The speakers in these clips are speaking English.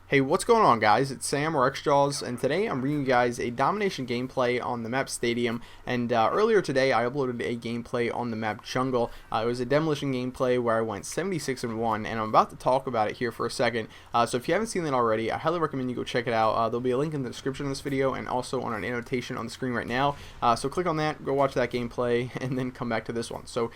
Hey, what's going on, guys? It's Sam or XJaws, and today I'm bringing you guys a Domination gameplay on the map Stadium. And earlier today, I uploaded a gameplay on the map Jungle. It was a demolition gameplay where I went 76-1, and I'm about to talk about it here for a second. So if you haven't seen it already, I highly recommend you go check it out. There'll be a link in the description of this video and also on an annotation on the screen right now. So click on that, go watch that gameplay, and then come back to this one. So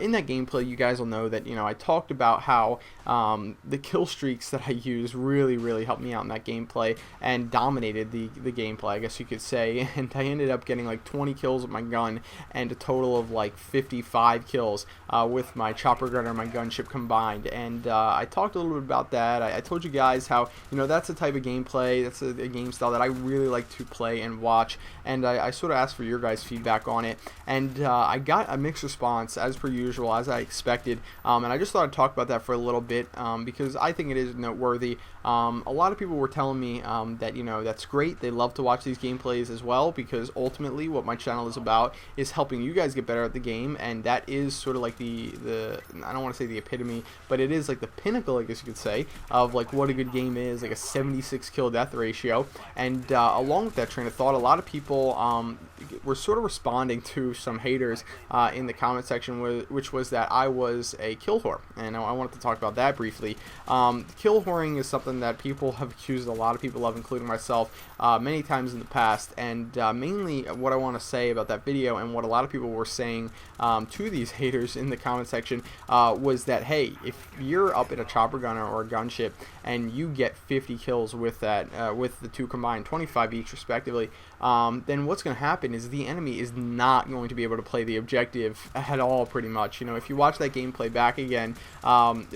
in that gameplay, you guys will know that I talked about how the kill streaks that I use really helped me out in that gameplay and dominated the gameplay, I guess you could say. And I ended up getting like 20 kills with my gun and a total of like 55 kills with my chopper gun and my gunship combined. And I talked a little bit about that. I told you guys how that's the type of gameplay, that's a game style that I really like to play and watch, and I sort of asked for your guys' feedback on it, and I got a mixed response as per usual, as I expected, and I just thought I'd talk about that for a little bit because I think it is noteworthy. A lot of people were telling me that that's great, they love to watch these gameplays as well, because ultimately what my channel is about is helping you guys get better at the game, and that is sort of like the I don't want to say the epitome, but it is like the pinnacle, I guess you could say, of like what a good game is, like a 76 kill death ratio. And along with that train of thought, a lot of people were sort of responding to some haters in the comment section, which was that I was a kill whore, and I wanted to talk about that briefly. Kill whoring is something that people have accused a lot of people of, including myself, many times in the past, and mainly what I want to say about that video and what a lot of people were saying to these haters in the comment section was that, hey, if you're up in a chopper gunner or a gunship and you get 50 kills with that, with the two combined, 25 each respectively, then what's going to happen is the enemy is not going to be able to play the objective at all, pretty much. If you watch that gameplay back again,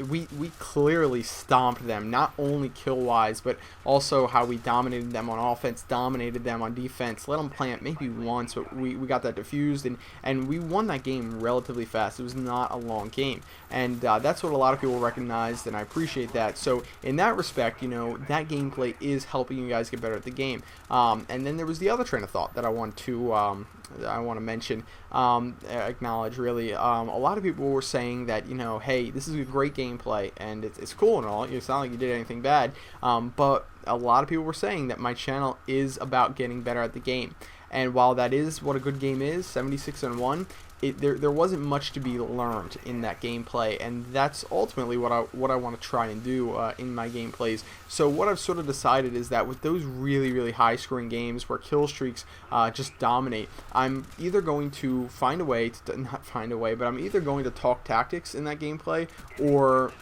we clearly stomped them, not only kill-wise, but also how we dominated them on offense, dominated them on defense, let them plant maybe once, but we got that diffused, and we won that game relatively fast. It was not a long game, and that's what a lot of people recognized, and I appreciate that. So in that respect, that gameplay is helping you guys get better at the game. And then there was the other train of thought that I want to mention, acknowledge really. A lot of people were saying that, hey, this is a great gameplay and it's cool and all, it's not like you did anything bad, but a lot of people were saying that my channel is about getting better at the game. And while that is what a good game is, 76-1, there wasn't much to be learned in that gameplay, and that's ultimately what I want to try and do in my gameplays. So what I've sort of decided is that with those really high scoring games where kill streaks just dominate, I'm either going to find a way to, not find a way, but I'm either going to talk tactics in that gameplay, or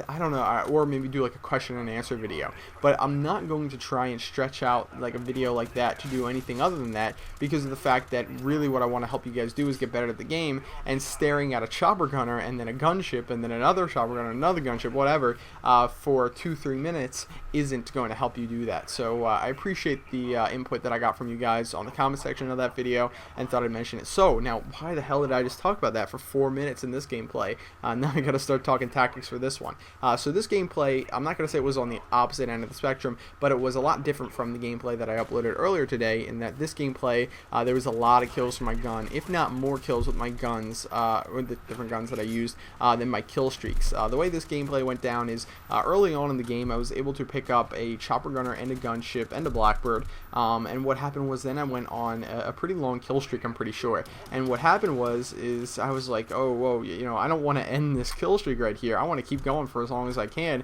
I don't know, or maybe do like a question and answer video. But I'm not going to try and stretch out like a video like that to do anything other than that, because of the fact that really what I want to help you guys do is get better at the game, and staring at a chopper gunner and then a gunship and then another chopper gunner, another gunship, whatever, for 2-3 minutes isn't going to help you do that. So I appreciate the input that I got from you guys on the comment section of that video, and thought I'd mention it. So now, why the hell did I just talk about that for 4 minutes in this gameplay? Now I gotta start talking tactics for this one. So this gameplay, I'm not going to say it was on the opposite end of the spectrum, but it was a lot different from the gameplay that I uploaded earlier today, in that this gameplay, there was a lot of kills from my gun, if not more kills with my guns, with the different guns that I used, than my kill streaks. The way this gameplay went down is, early on in the game, I was able to pick up a chopper gunner and a gunship and a blackbird, and what happened was then I went on a pretty long kill streak, I'm pretty sure. And what happened is I was like, oh, whoa, I don't want to end this kill streak right here. I want to keep going for as long as I can.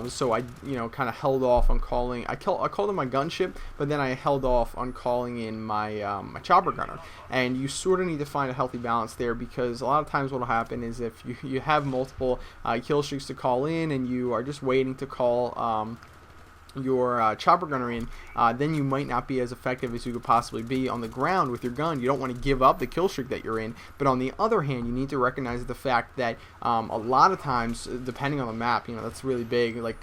So I kind of held off on calling. I called in my gunship, but then I held off on calling in my my chopper gunner. And you sort of need to find a healthy balance there, because a lot of times what will happen is if you have multiple kill streaks to call in, and you are just waiting to call your chopper gunner in, then you might not be as effective as you could possibly be on the ground with your gun. You don't want to give up the kill streak that you're in, but on the other hand, you need to recognize the fact that a lot of times, depending on the map, that's really big. Like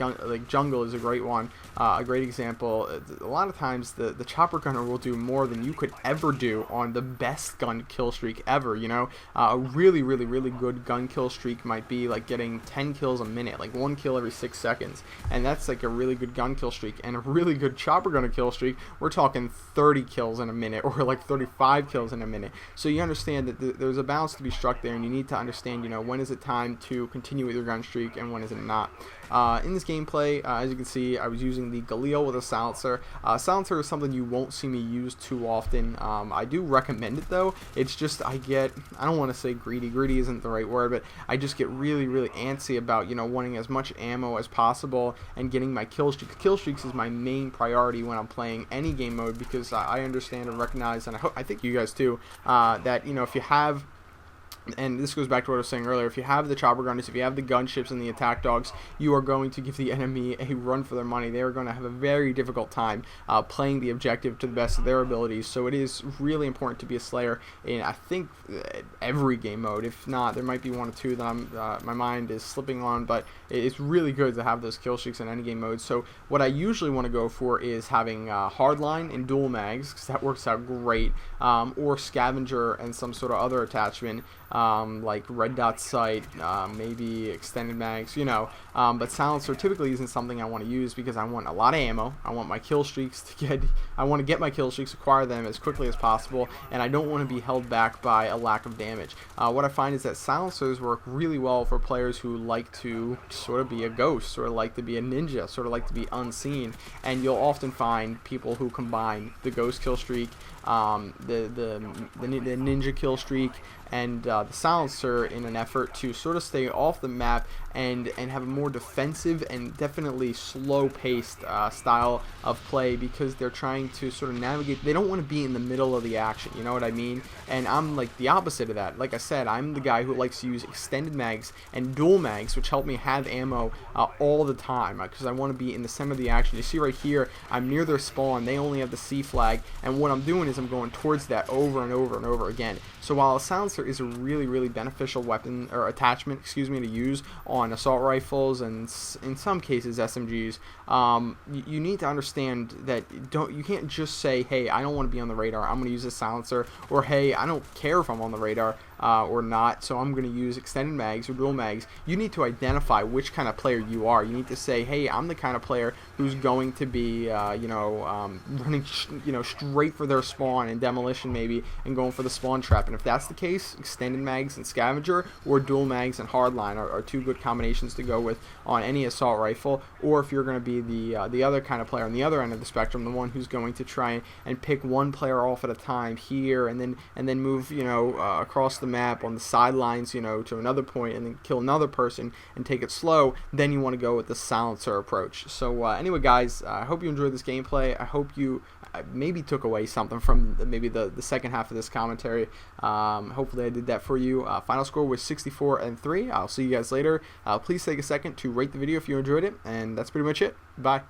Jungle is a great one, a great example. A lot of times the chopper gunner will do more than you could ever do on the best gun kill streak ever. A really good gun kill streak might be like getting 10 kills a minute, like 1 kill every 6 seconds, and that's like a really good gun kill streak. And a really good chopper gunner kill streak, we're talking 30 kills in a minute, or like 35 kills in a minute. So you understand that there's a balance to be struck there, and you need to understand, when is it time to continue with your gun streak and when is it not. in this gameplay, as you can see, I was using the Galil with a silencer. Silencer is something you won't see me use too often. I do recommend it though. It's just I don't want to say greedy. Greedy isn't the right word, but I just get really antsy about, you know, wanting as much ammo as possible and getting my kill streaks. Kill streaks is my main priority when I'm playing any game mode, because I understand and recognize, and I think you guys too, that, you know, if you have, and this goes back to what I was saying earlier, if you have the chopper gunners, if you have the gunships and the attack dogs, you are going to give the enemy a run for their money. They are going to have a very difficult time playing the objective to the best of their abilities. So it is really important to be a slayer in, I think, every game mode. If not, there might be one or two that my mind is slipping on, but it's really good to have those kill streaks in any game mode. So what I usually want to go for is having hardline and dual mags, because that works out great, or scavenger and some sort of other attachment, like red dot sight, maybe extended mags, you know, but silencer typically isn't something I want to use, because I want a lot of ammo. I want my kill streaks I want to get my kill streaks, acquire them as quickly as possible, and I don't want to be held back by a lack of damage. What I find is that silencers work really well for players who like to sort of be a ghost, sort of like to be a ninja, sort of like to be unseen, and you'll often find people who combine the ghost kill streak, the ninja kill streak, and the silencer in an effort to sort of stay off the map and have a more defensive and definitely slow-paced style of play, because they're trying to sort of navigate. They don't want to be in the middle of the action, you know what I mean? And I'm like the opposite of that. Like I said, I'm the guy who likes to use extended mags and dual mags, which help me have ammo all the time, because I want to be in the center of the action. You see right here, I'm near their spawn. They only have the C flag, and what I'm doing is I'm going towards that over and over and over again. So while a silencer is a really beneficial weapon, or attachment, excuse me, to use on assault rifles and in some cases SMGs, you need to understand that you can't just say, hey, I don't want to be on the radar, I'm going to use a silencer, or hey, I don't care if I'm on the radar or not, so I'm going to use extended mags or dual mags. You need to identify which kind of player you are. You need to say, hey, I'm the kind of player who's going to be running straight for their spawn and demolition maybe, and going for the spawn trap. And if that's the case, extended mags and scavenger, or dual mags and hardline are two good combinations to go with on any assault rifle. Or if you're going to be the other kind of player on the other end of the spectrum, the one who's going to try and pick one player off at a time here, and then move across the map on the sidelines, to another point, and then kill another person and take it slow, then you want to go with the silencer approach. So anyway, guys, I hope you enjoyed this gameplay. I hope you maybe took away something from maybe the second half of this commentary. Hopefully I did that for you. Final score was 64-3. I'll see you guys later. Please take a second to rate the video if you enjoyed it, and that's pretty much it. Bye.